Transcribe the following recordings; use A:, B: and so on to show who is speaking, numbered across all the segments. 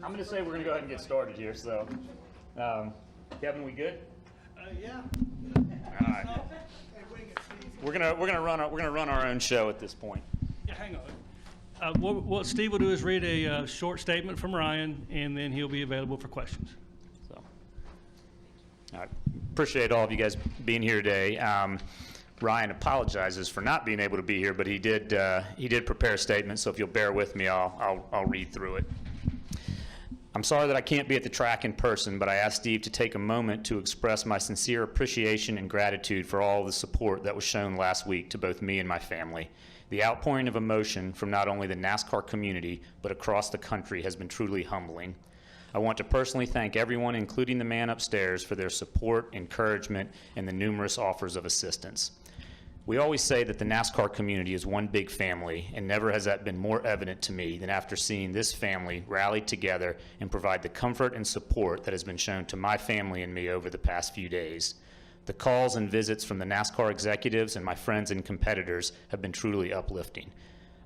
A: I'm going to say we're going to go ahead and get started here. So, Kevin, we good?
B: Yeah.
A: All right. We're gonna run our own show at this point.
B: Yeah, hang on. What Steve will do is read a short statement from Ryan, and then he'll be available for questions.
A: So, I appreciate all of you guys being here today. Ryan apologizes for not being able to be here, but he did prepare a statement. So if you'll bear with me, I'll read through it. I'm sorry that I can't be at the track in person, but I asked Steve to take a moment to express my sincere appreciation and gratitude for all the support that was shown last week to both me and my family. The outpouring of emotion from not only the NASCAR community, but across the country has been truly humbling. I want to personally thank everyone, including the man upstairs, for their support, encouragement, and the numerous offers of assistance. We always say that the NASCAR community is one big family, and never has that been more evident to me than after seeing this family rally together and provide the comfort and support that has been shown to my family and me over the past few days. The calls and visits from the NASCAR executives and my friends and competitors have been truly uplifting.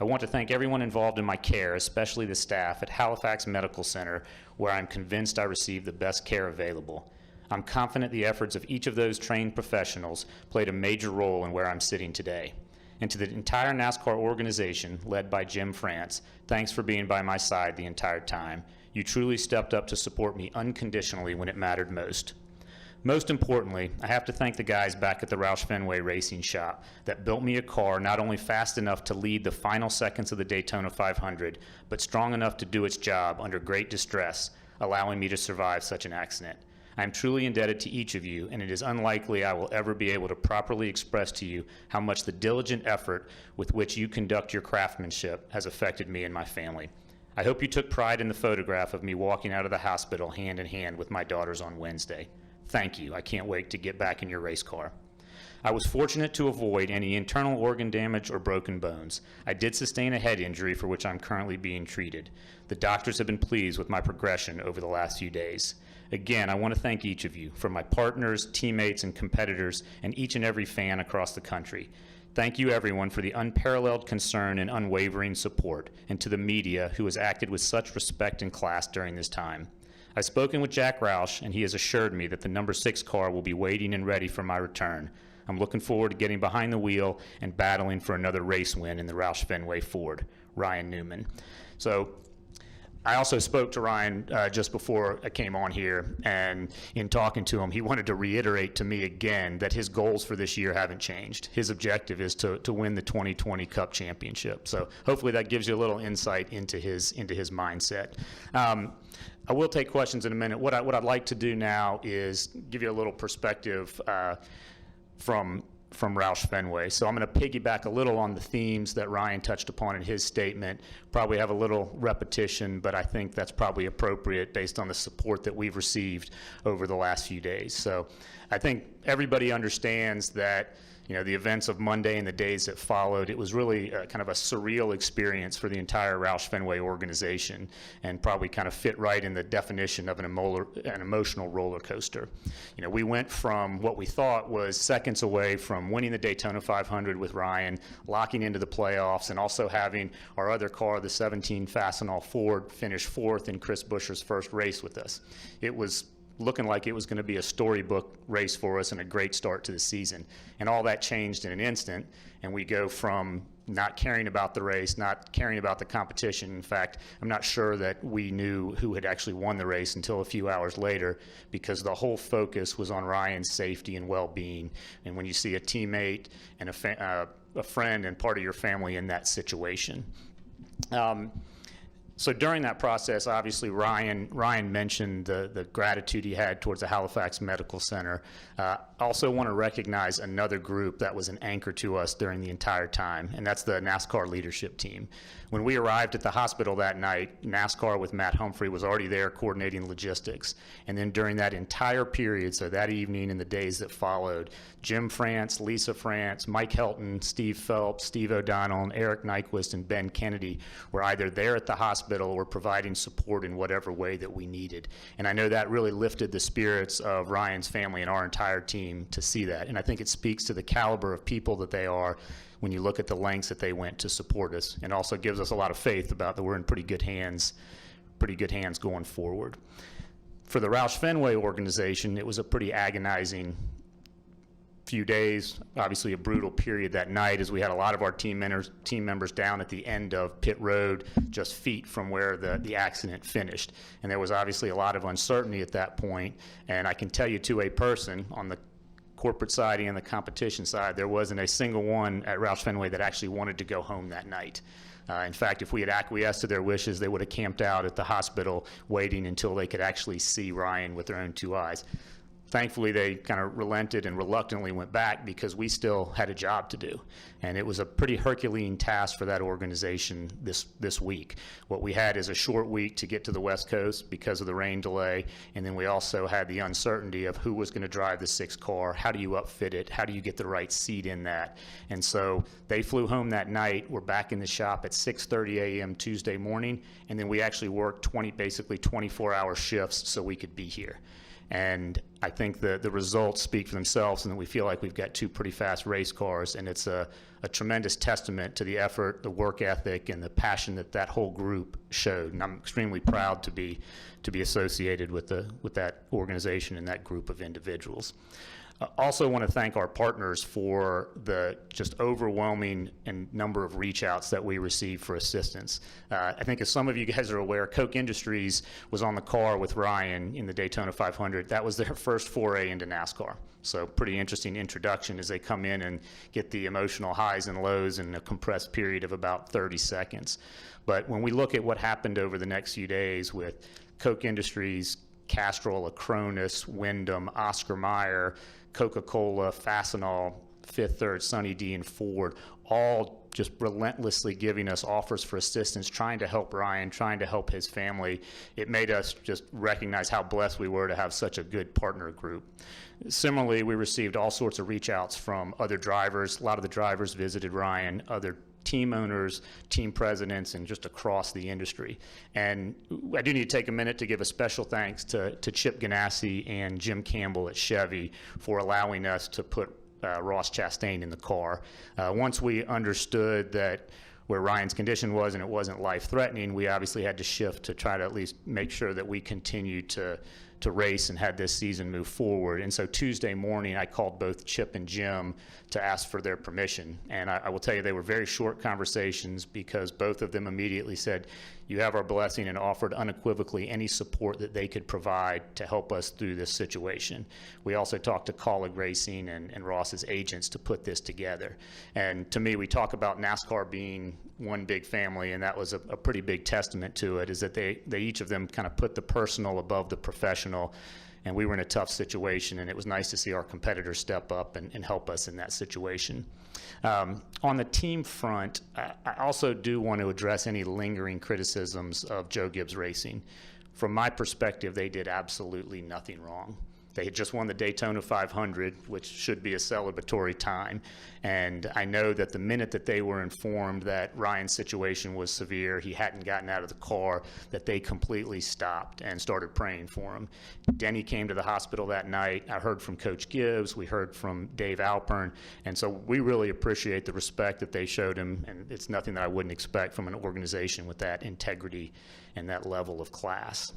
A: I want to thank everyone involved in my care, especially the staff at Halifax Medical Center, where I'm convinced I received the best care available. I'm confident the efforts of each of those trained professionals played a major role in where I'm sitting today. And to the entire NASCAR organization, led by Jim France, thanks for being by my side the entire time. You truly stepped up to support me unconditionally when it mattered most. Most importantly, I have to thank the guys back at the Roush Fenway Racing shop that built me a car not only fast enough to lead the final seconds of the Daytona 500, but strong enough to do its job under great distress, allowing me to survive such an accident. I am truly indebted to each of you, and it is unlikely I will ever be able to properly express to you how much the diligent effort with which you conduct your craftsmanship has affected me and my family. I hope you took pride in the photograph of me walking out of the hospital hand in hand with my daughters on Wednesday. Thank you. I can't wait to get back in your race car. I was fortunate to avoid any internal organ damage or broken bones. I did sustain a head injury for which I'm currently being treated. The doctors have been pleased with my progression over the last few days. Again, I want to thank each of you, from my partners, teammates, and competitors, and each and every fan across the country. Thank you, everyone, for the unparalleled concern and unwavering support, and to the media, who has acted with such respect and class during this time. I've spoken with Jack Roush, and he has assured me that the number 6 car will be waiting and ready for my return. I'm looking forward to getting behind the wheel and battling for another race win in the Roush Fenway Ford. Ryan Newman. So I also spoke to Ryan just before I came on here, and in talking to him, he wanted to reiterate to me again that his goals for this year haven't changed. His objective is to win the 2020 Cup Championship. So hopefully that gives you a little insight into his mindset. I will take questions in a minute. What I'd like to do now is give you a little perspective from Roush Fenway. So I'm going to piggyback a little on the themes that Ryan touched upon in his statement. Probably have a little repetition, but I think that's probably appropriate based on the support that we've received over the last few days. So I think everybody understands that, you know, the events of Monday and the days that followed, it was really kind of a surreal experience for the entire Roush Fenway organization, and probably kind of fit right in the definition of an emotional roller coaster. You know, we went from what we thought was seconds away from winning the Daytona 500 with Ryan, locking into the playoffs, and also having our other car, the 17 Fastenal Ford, finish 4th in Chris Buescher's first race with us. It was looking like it was going to be a storybook race for us and a great start to the season. And all that changed in an instant, and we go from not caring about the race, not caring about the competition. In fact, I'm not sure that we knew who had actually won the race until a few hours later, because the whole focus was on Ryan's safety and well-being. And when you see a teammate and a friend and part of your family in that situation. So during that process, obviously, Ryan mentioned the gratitude he had towards the Halifax Medical Center. I also want to recognize another group that was an anchor to us during the entire time, and that's the NASCAR leadership team. When we arrived at the hospital that night, NASCAR with Matt Humphrey was already there coordinating logistics. And then during that entire period, so that evening and the days that followed, Jim France, Lisa France, Mike Helton, Steve Phelps, Steve O'Donnell, and Eric Nyquist, and Ben Kennedy were either there at the hospital or providing support in whatever way that we needed. And I know that really lifted the spirits of Ryan's family and our entire team to see that. And I think it speaks to the caliber of people that they are when you look at the lengths that they went to support us, and also gives us a lot of faith about that we're in pretty good hands pretty good hands going forward. For the Roush Fenway organization, it was a pretty agonizing few days, obviously a brutal period that night, as we had a lot of our team members down at the end of pit road, just feet from where the accident finished. And there was obviously a lot of uncertainty at that point. And I can tell you, to a person on the corporate side and the competition side, there wasn't a single one at Roush Fenway that actually wanted to go home that night. In fact, if we had acquiesced to their wishes, they would have camped out at the hospital waiting until they could actually see Ryan with their own two eyes. Thankfully, they kind of relented and reluctantly went back, because we still had a job to do. And it was a pretty Herculean task for that organization this week. What we had is a short week to get to the West Coast because of the rain delay, and then we also had the uncertainty of who was going to drive the 6th car, how do you upfit it, how do you get the right seat in that. And so they flew home that night. We're back in the shop at 6:30 a.m. Tuesday morning, and then we actually worked basically 24-hour shifts so we could be here. And I think the results speak for themselves, and that we feel like we've got two pretty fast race cars, and it's a tremendous testament to the effort, the work ethic, and the passion that whole group showed. And I'm extremely proud to be associated with that organization and that group of individuals. Also want to thank our partners for the just overwhelming number of reach outs that we received for assistance. I think, as some of you guys are aware, Koch Industries was on the car with Ryan in the Daytona 500. That was their first foray into NASCAR. So pretty interesting introduction as they come in and get the emotional highs and lows in a compressed period of about 30 seconds. But when we look at what happened over the next few days with Koch Industries, Castrol, Acronis, Wyndham, Oscar Mayer, Coca-Cola, Fastenal, Fifth Third, Sunny D, and Ford, all just relentlessly giving us offers for assistance, trying to help Ryan, trying to help his family. It made us just recognize how blessed we were to have such a good partner group. Similarly, we received all sorts of reach outs from other drivers. A lot of the drivers visited Ryan, other team owners, team presidents, and just across the industry. And I do need to take a minute to give a special thanks to Chip Ganassi and Jim Campbell at Chevy for allowing us to put Ross Chastain in the car. Once we understood that where Ryan's condition was and it wasn't life-threatening, we obviously had to shift to try to at least make sure that we continued to race and had this season move forward. And so Tuesday morning, I called both Chip and Jim to ask for their permission. And I will tell you, they were very short conversations, because both of them immediately said, "You have our blessing," and offered unequivocally any support that they could provide to help us through this situation. We also talked to Colleague Racing and Ross's agents to put this together. And to me, we talk about NASCAR being one big family, and that was a pretty big testament to it, is that they each of them kind of put the personal above the professional. And we were in a tough situation, and it was nice to see our competitors step up and help us in that situation. On the team front, I also do want to address any lingering criticisms of Joe Gibbs Racing. From my perspective, they did absolutely nothing wrong. They had just won the Daytona 500, which should be a celebratory time. And I know that the minute that they were informed that Ryan's situation was severe, he hadn't gotten out of the car, that they completely stopped and started praying for him. Denny came to the hospital that night. I heard from Coach Gibbs. We heard from Dave Alpern. And so we really appreciate the respect that they showed him. And it's nothing that I wouldn't expect from an organization with that integrity and that level of class.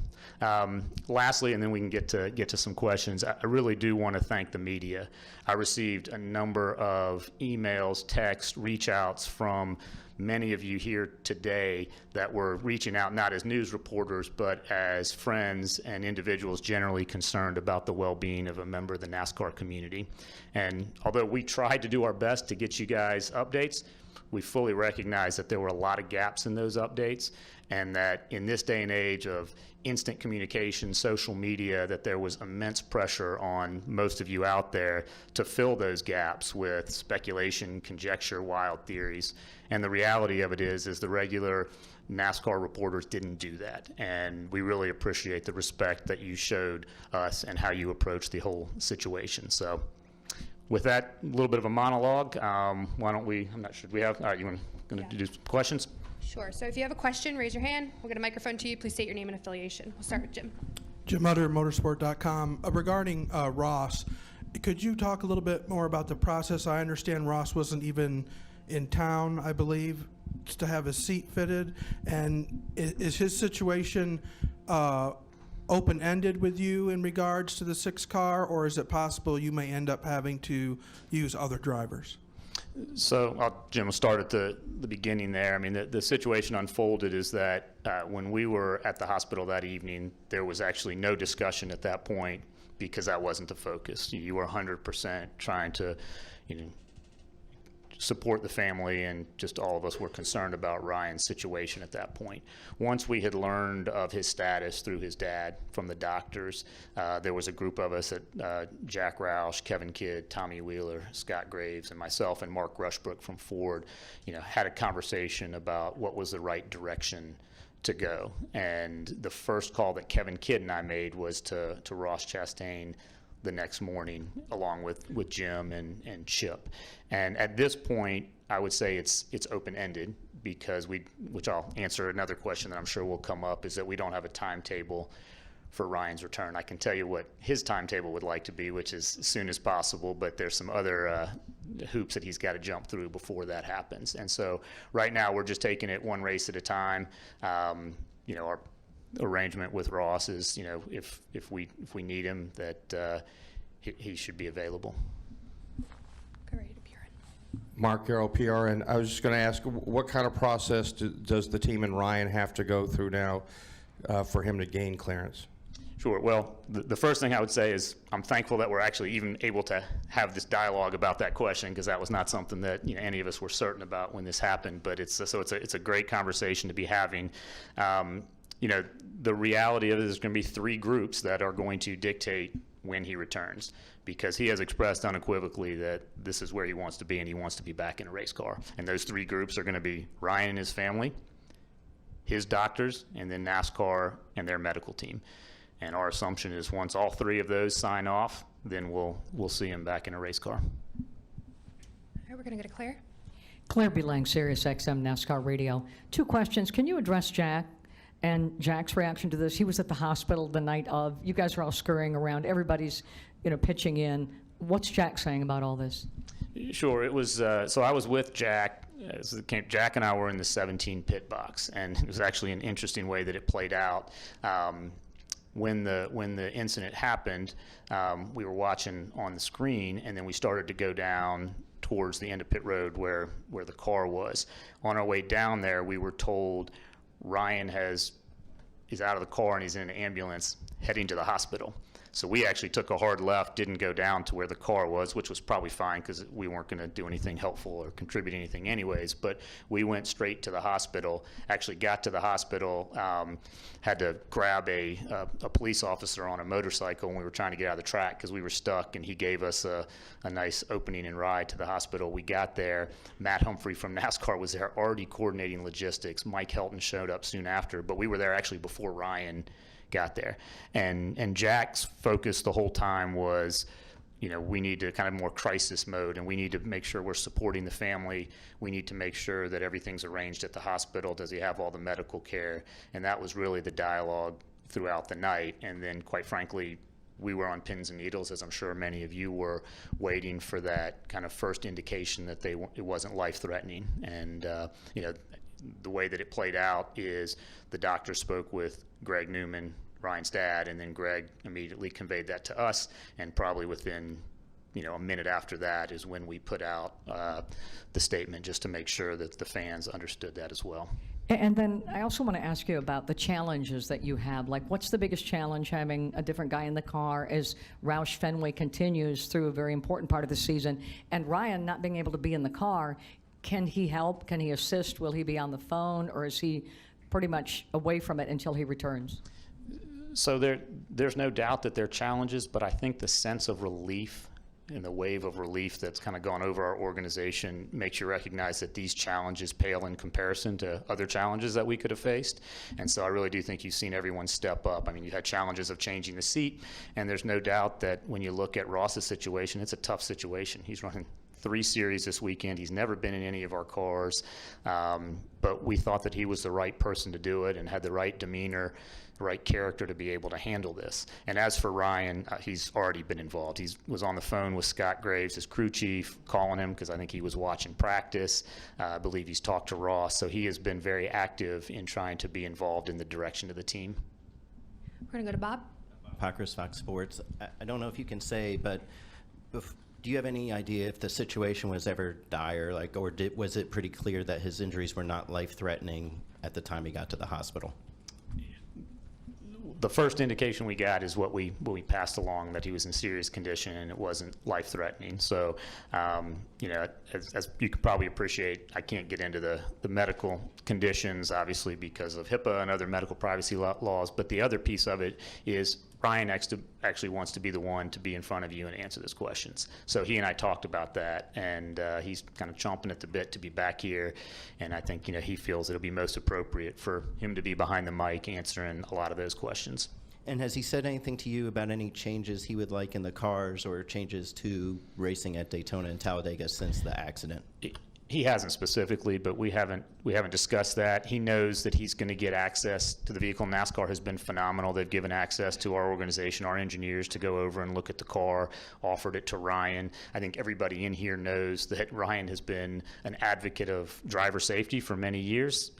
A: Lastly, and then we can get to some questions, I really do want to thank the media. I received a number of emails, texts, reach outs from many of you here today that were reaching out not as news reporters, but as friends and individuals generally concerned about the well-being of a member of the NASCAR community. And although we tried to do our best to get you guys updates, we fully recognize that there were a lot of gaps in those updates, and that in this day and age of instant communication, social media, that there was immense pressure on most of you out there to fill those gaps with speculation, conjecture, wild theories. And the reality of it is the regular NASCAR reporters didn't do that. And we really appreciate the respect that you showed us and how you approached the whole situation. So with that little bit of a monologue, why don't we, I'm not sure, do we have, all right, you going to do some questions?
C: Sure. So if you have a question, raise your hand. We'll get a microphone to you. Please state your name and affiliation. We'll start with Jim.
D: Jim Utter, motorsport.com. Regarding Ross, could you talk a little bit more about the process? I understand Ross wasn't even in town, I believe. to have his seat fitted. And is his situation open-ended with you in regards to the 6 car, or is it possible you may end up having to use other drivers?
A: So, Jim, will start at the beginning there. I mean, the situation unfolded is that when we were at the hospital that evening, there was actually no discussion at that point because that wasn't the focus. You were 100% trying to, support the family, and just all of us were concerned about Ryan's situation at that point. Once we had learned of his status through his dad from the doctors, there was a group of us at Jack Roush, Kevin Kidd, Tommy Wheeler, Scott Graves, and myself and Mark Rushbrook from Ford, had a conversation about what was the right direction to go. And the first call that Kevin Kidd and I made was to Ross Chastain the next morning, along with Jim and Chip. And at this point, I would say it's open-ended because which I'll answer another question that I'm sure will come up, is that we don't have a timetable for Ryan's return. I can tell you what his timetable would like to be, which is as soon as possible, but there's some other hoops that he's got to jump through before that happens. And so right now we're just taking it one race at a time. Our arrangement with Ross is, if we need him, that he should be available.
C: Go right to PRN.
E: Mark Garrow, PRN. I was just going to ask, what kind of process does the team and Ryan have to go through now for him to gain clearance?
A: Sure. Well, the first thing I would say is I'm thankful that we're actually even able to have this dialogue about that question, because that was not something that any of us were certain about when this happened. But it's a great conversation to be having. The reality of it is going to be 3 groups that are going to dictate when he returns, because he has expressed unequivocally that this is where he wants to be, and he wants to be back in a race car. And those 3 groups are going to be Ryan and his family, his doctors, and then NASCAR and their medical team. And our assumption is once all 3 of those sign off, then we'll see him back in a race car.
C: All right, we're going to go to Claire.
F: Claire Belang, Sirius XM NASCAR Radio. 2 questions. Can you address Jack and Jack's reaction to this? He was at the hospital the night of. You guys are all scurrying around. Everybody's, pitching in. What's Jack saying about all this?
A: Sure. It was so I was with Jack. Jack and I were in the 17 pit box, and it was actually an interesting way that it played out. When the incident happened, we were watching on the screen, and then we started to go down towards the end of pit road where the car was. On our way down there, we were told Ryan is out of the car and he's in an ambulance heading to the hospital. So we actually took a hard left, didn't go down to where the car was, which was probably fine because we weren't going to do anything helpful or contribute anything anyways. But we went straight to the hospital, actually got to the hospital, had to grab a police officer on a motorcycle when we were trying to get out of the track because we were stuck, and he gave us a nice opening and ride to the hospital. We got there. Matt Humphrey from NASCAR was there already coordinating logistics. Mike Helton showed up soon after, but we were there actually before Ryan got there. And Jack's focus the whole time was, we need to kind of more crisis mode, and we need to make sure we're supporting the family. We need to make sure that everything's arranged at the hospital. Does he have all the medical care? And that was really the dialogue throughout the night. And then, quite frankly, we were on pins and needles, as I'm sure many of you were, waiting for that kind of first indication that it wasn't life-threatening. And the way that it played out is the doctor spoke with Greg Newman, Ryan's dad, and then Greg immediately conveyed that to us, and probably within a minute after that is when we put out the statement, just to make sure that the fans understood that as well.
F: And then I also want to ask you about the challenges that you have. Like, what's the biggest challenge having a different guy in the car as Roush Fenway continues through a very important part of the season, and Ryan not being able to be in the car? Can he help? Can he assist? Will he be on the phone, or is he pretty much away from it until he returns?
A: So there's no doubt that there are challenges, but I think the sense of relief and the wave of relief that's kind of gone over our organization makes you recognize that these challenges pale in comparison to other challenges that we could have faced. And so I really do think you've seen everyone step up. I mean, you had challenges of changing the seat, and there's no doubt that when you look at Ross's situation, it's a tough situation. He's running 3 series this weekend. He's never been in any of our cars, but we thought that he was the right person to do it and had the right demeanor, right character to be able to handle this. And as for Ryan, he's already been involved. He was on the phone with Scott Graves, his crew chief, calling him because I think he was watching practice. I believe he's talked to Ross. So he has been very active in trying to be involved in the direction of the team.
C: We're going to go to Bob.
G: Packers, Fox Sports. I don't know if you can say, but do you have any idea if the situation was ever dire, like, or was it pretty clear that his injuries were not life-threatening at the time he got to the hospital?
A: The first indication we got is what we passed along, that he was in serious condition and it wasn't life-threatening. So, you know, as you can probably appreciate, I can't get into the medical conditions, obviously, because of HIPAA and other medical privacy laws. But the other piece of it is Ryan actually wants to be the one to be in front of you and answer those questions. So he and I talked about that, and he's kind of chomping at the bit to be back here. And I think, you know, he feels it'll be most appropriate for him to be behind the mic answering a lot of those questions.
G: And has he said anything to you about any changes he would like in the cars or changes to racing at Daytona and Talladega since the accident?
A: He hasn't specifically, but we haven't discussed that. He knows that he's going to get access to the vehicle. NASCAR has been phenomenal. They've given access to our organization, our engineers, to go over and look at the car, offered it to Ryan. I think everybody in here knows that Ryan has been an advocate of driver safety for many years.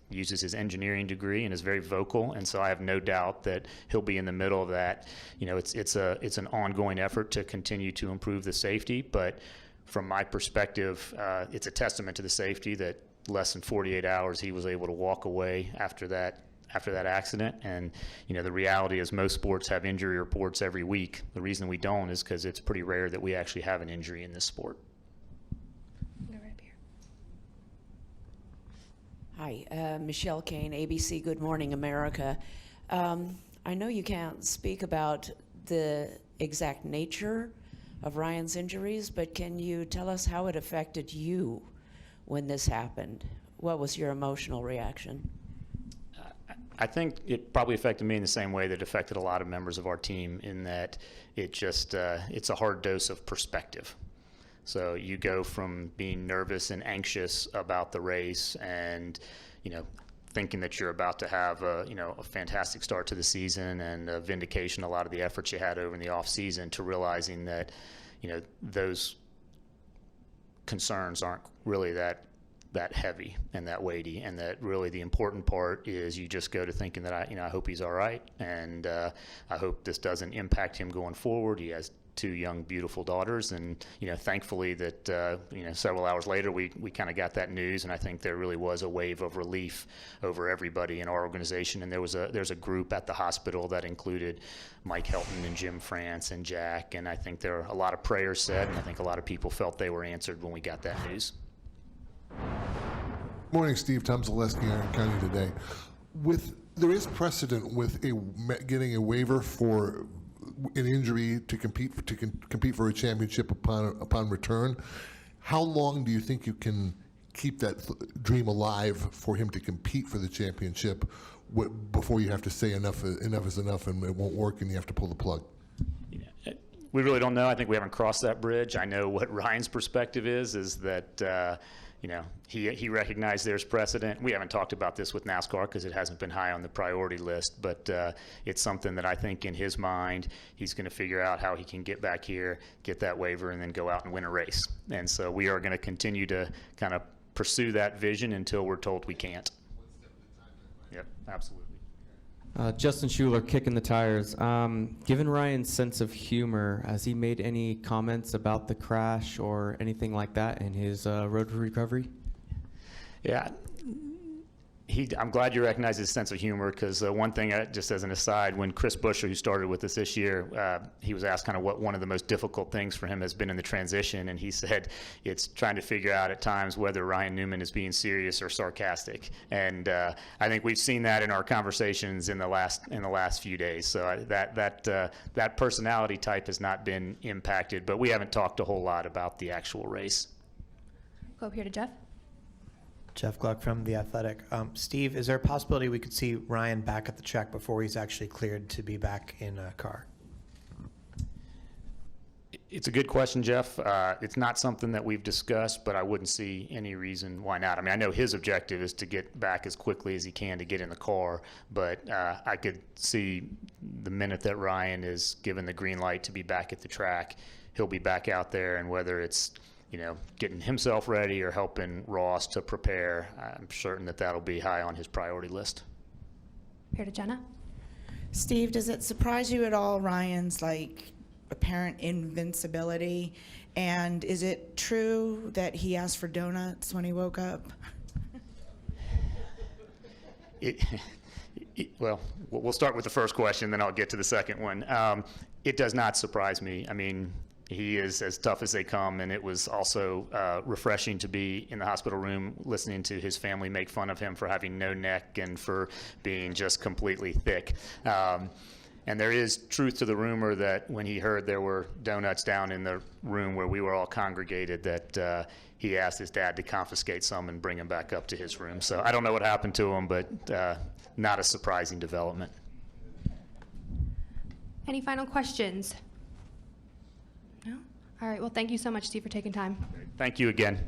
A: He uses his engineering degree and is very vocal, and so I have no doubt that he'll be in the middle of that. You know, it's an ongoing effort to continue to improve the safety, but from my perspective, it's a testament to the safety that less than 48 hours he was able to walk away after that accident. And you know, the reality is most sports have injury reports every week. The reason we don't is because it's pretty rare that we actually have an injury in this sport.
C: Go right up here.
H: Hi, Michelle Kane, ABC Good Morning America. I know you can't speak about the exact nature of Ryan's injuries, but can you tell us how it affected you when this happened? What was your emotional reaction?
A: I think it probably affected me in the same way that it affected a lot of members of our team, in that it just it's a hard dose of perspective. So you go from being nervous and anxious about the race and, you know, thinking that you're about to have a fantastic start to the season and a vindication of a lot of the efforts you had over in the off season, to realizing that, you know, those concerns aren't really that heavy and that weighty, and that really the important part is you just go to thinking that I hope he's all right, and I hope this doesn't impact him going forward. He has 2 young, beautiful daughters, and you know, thankfully that several hours later we kind of got that news, and I think there really was a wave of relief over everybody in our organization. And there's a group at the hospital that included Mike Helton and Jim France and Jack, and I think there are a lot of prayers said, and I think a lot of people felt they were answered when we got that news.
I: Morning, Steve. Tom Zaleski, Iron County Today. There is precedent with getting a waiver for an injury to compete for a championship upon return. How long do you think you can keep that dream alive for him to compete for the championship before you have to say enough is enough and it won't work and you have to pull the plug?
A: We really don't know. I think we haven't crossed that bridge. I know what Ryan's perspective is that he recognized there's precedent. We haven't talked about this with NASCAR because it hasn't been high on the priority list, but it's something that I think in his mind he's going to figure out how he can get back here, get that waiver, and then go out and win a race. And so we are going to continue to kind of pursue that vision until we're told we can't. Yep, absolutely.
J: Justin Schuler, Kicking the Tires. Given Ryan's sense of humor, has he made any comments about the crash or anything like that in his road to recovery?
A: Yeah. I'm glad you recognize his sense of humor, because one thing, just as an aside, when Chris Buescher, who started with us this year, he was asked kind of what one of the most difficult things for him has been in the transition, and he said it's trying to figure out at times whether Ryan Newman is being serious or sarcastic. And I think we've seen that in our conversations in the last few days. So that personality type has not been impacted, but we haven't talked a whole lot about the actual race.
C: Go up here to Jeff.
K: Jeff Gluck from The Athletic. Steve, is there a possibility we could see Ryan back at the track before he's actually cleared to be back in a car?
A: It's a good question, Jeff. It's not something that we've discussed, but I wouldn't see any reason why not. I mean, I know his objective is to get back as quickly as he can to get in the car, but I could see the minute that Ryan is given the green light to be back at the track, he'll be back out there, and whether it's, you know, getting himself ready or helping Ross to prepare, I'm certain that that'll be high on his priority list.
C: Here to Jenna.
L: Steve, does it surprise you at all, Ryan's apparent invincibility? And is it true that he asked for donuts when he woke up?
A: Well, we'll start with the first question, then I'll get to the second one. It does not surprise me. I mean, he is as tough as they come, and it was also refreshing to be in the hospital room listening to his family make fun of him for having no neck and for being just completely thick. And there is truth to the rumor that when he heard there were donuts down in the room where we were all congregated, that he asked his dad to confiscate some and bring him back up to his room. So I don't know what happened to him, but not a surprising development.
C: Any final questions? No? All right. Well, thank you so much, Steve, for taking time.
A: Thank you again.